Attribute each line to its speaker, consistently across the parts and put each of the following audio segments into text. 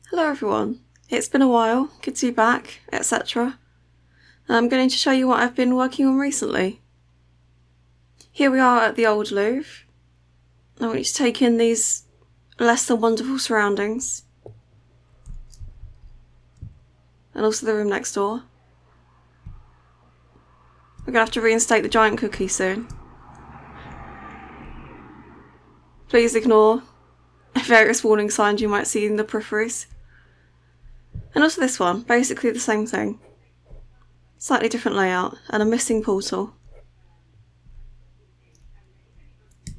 Speaker 1: Hello everyone, it's been a while, good to be back, etc. I'm going to show you what I've been working on recently. Here we are at the old Louvre. I want you to take in these less than wonderful surroundings. And also the room next door. We're going to have to reinstate the giant cookie soon. Please ignore various warning signs you might see in the peripheries. And also this one, basically the same thing. Slightly different layout, and a missing portal.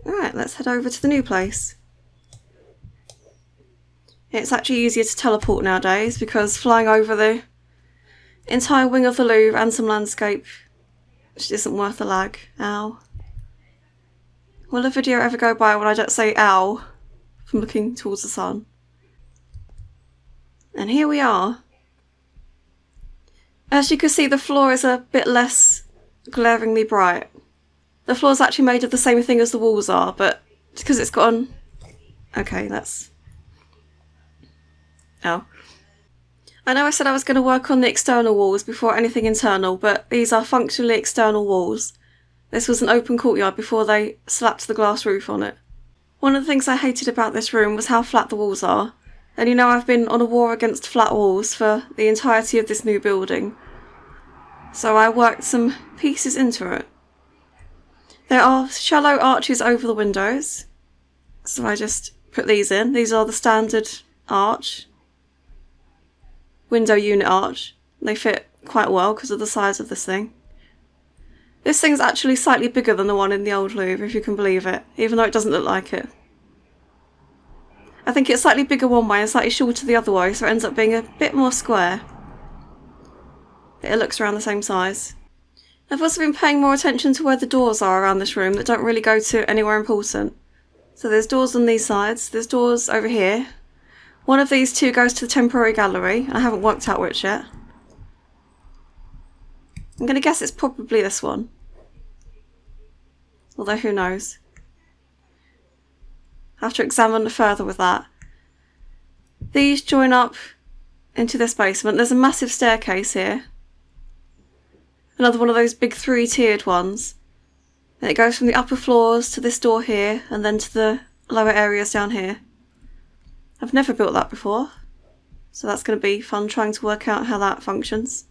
Speaker 1: Alright, let's head over to the new place. It's actually easier to teleport nowadays because flying over the entire wing of the Louvre and some landscape just isn't worth the lag. Ow. Will a video ever go by when I don't say ow from looking towards the sun? And here we are. As you can see, the floor is a bit less glaringly bright. The floor's actually made of the same thing as the walls are, but because it's got on... Okay, that's... Oh. I know I said I was going to work on the external walls before anything internal, but these are functionally external walls. This was an open courtyard before they slapped the glass roof on it. One of the things I hated about this room was how flat the walls are. And you know I've been on a war against flat walls for the entirety of this new building. So I worked some pieces into it. There are shallow arches over the windows. So I just put these in. These are the standard arch. Window unit arch. They fit quite well because of the size of this thing. This thing's actually slightly bigger than the one in the old Louvre, if you can believe it, even though it doesn't look like it. I think it's slightly bigger one way and slightly shorter the other way, so it ends up being a bit more square. But it looks around the same size. I've also been paying more attention to where the doors are around this room that don't really go to anywhere important. So there's doors on these sides, there's doors over here. One of these two goes to the temporary gallery. I haven't worked out which yet. I'm going to guess it's probably this one. Although who knows. I have to examine further with that. These join up into this basement. There's a massive staircase here. Another one of those big three-tiered ones. And it goes from the upper floors to this door here, and then to the lower areas down here. I've never built that before, so that's going to be fun trying to work out how that functions.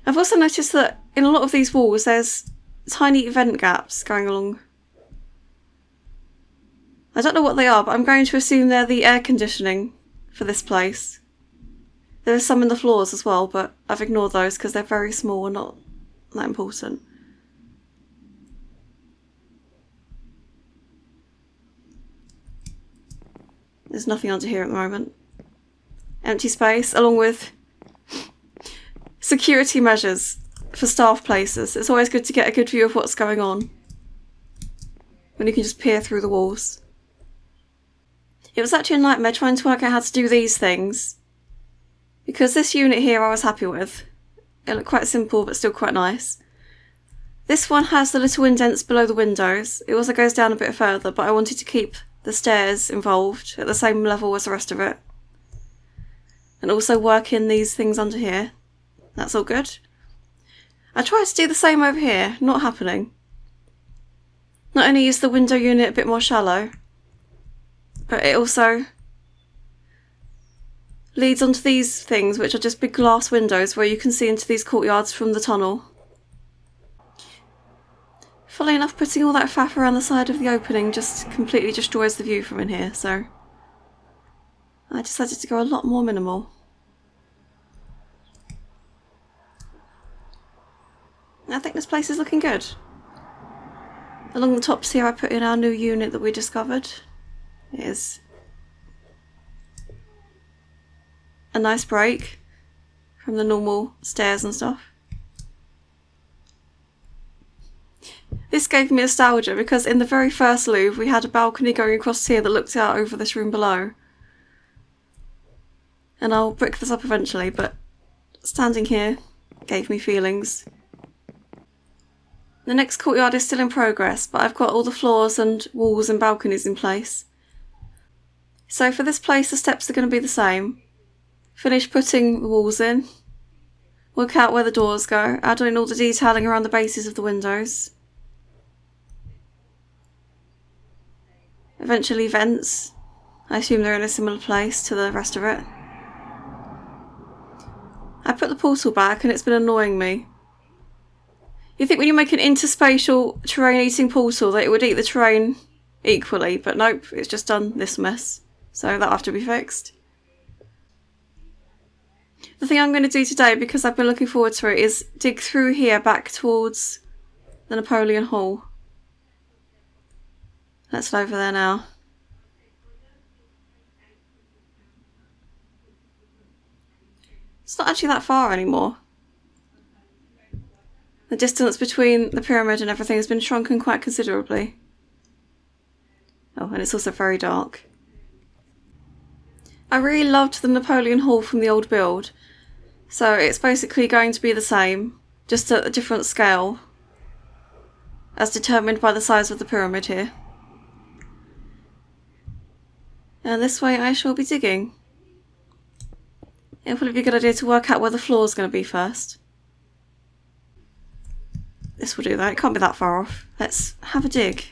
Speaker 1: I've also noticed that in a lot of these walls there's tiny vent gaps going along. I don't know what they are, but I'm going to assume they're the air conditioning for this place. There are some in the floors as well, but I've ignored those because they're very small and not that important. There's nothing under here at the moment. Empty space, along with security measures for staff places. It's always good to get a good view of what's going on when you can just peer through the walls. It was actually a nightmare trying to work out how to do these things, because this unit here I was happy with. It looked quite simple but still quite nice. This one has the little indents below the windows. It also goes down a bit further, but I wanted to keep the stairs involved at the same level as the rest of it. And also work in these things under here. That's all good. I tried to do the same over here, not happening. Not only is the window unit a bit more shallow, but it also leads onto these things, which are just big glass windows where you can see into these courtyards from the tunnel. Funnily enough, putting all that faff around the side of the opening just completely destroys the view from in here, so I decided to go a lot more minimal. I think this place is looking good. Along the tops here I put in our new unit that we discovered. It is a nice break from the normal stairs and stuff. This gave me nostalgia because in the very first Louvre we had a balcony going across here that looked out over this room below. And I'll brick this up eventually, but standing here gave me feelings. The next courtyard is still in progress, but I've got all the floors and walls and balconies in place. So for this place, the steps are going to be the same. Finish putting the walls in. Work out where the doors go. Add in all the detailing around the bases of the windows. Eventually vents. I assume they're in a similar place to the rest of it. I put the portal back and it's been annoying me. You think when you make an interspatial terrain eating portal that it would eat the terrain equally, but nope, it's just done this mess. So that'll have to be fixed. The thing I'm going to do today, because I've been looking forward to it, is dig through here back towards the Napoleon Hall. That's it over there now. It's not actually that far anymore. The distance between the pyramid and everything has been shrunken quite considerably. Oh, and it's also very dark. I really loved the Napoleon Hall from the old build. So it's basically going to be the same, just at a different scale, as determined by the size of the pyramid here. And this way I shall be digging. It'll probably be a good idea to work out where the floor is going to be first. This will do that, it can't be that far off. Let's have a dig.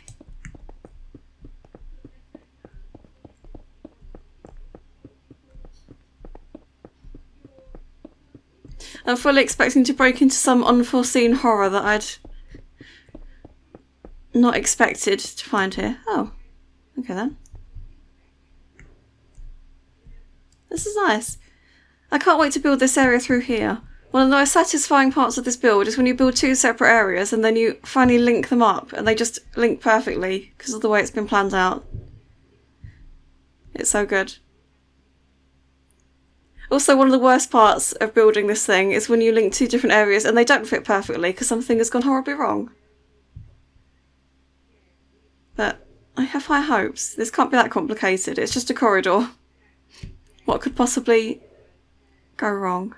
Speaker 1: I'm fully expecting to break into some unforeseen horror that I'd not expected to find here. Oh, okay then. This is nice. I can't wait to build this area through here. One of the most satisfying parts of this build is when you build two separate areas and then you finally link them up and they just link perfectly because of the way it's been planned out. It's so good. Also, one of the worst parts of building this thing is when you link two different areas and they don't fit perfectly because something has gone horribly wrong. But I have high hopes. This can't be that complicated. It's just a corridor. What could possibly go wrong?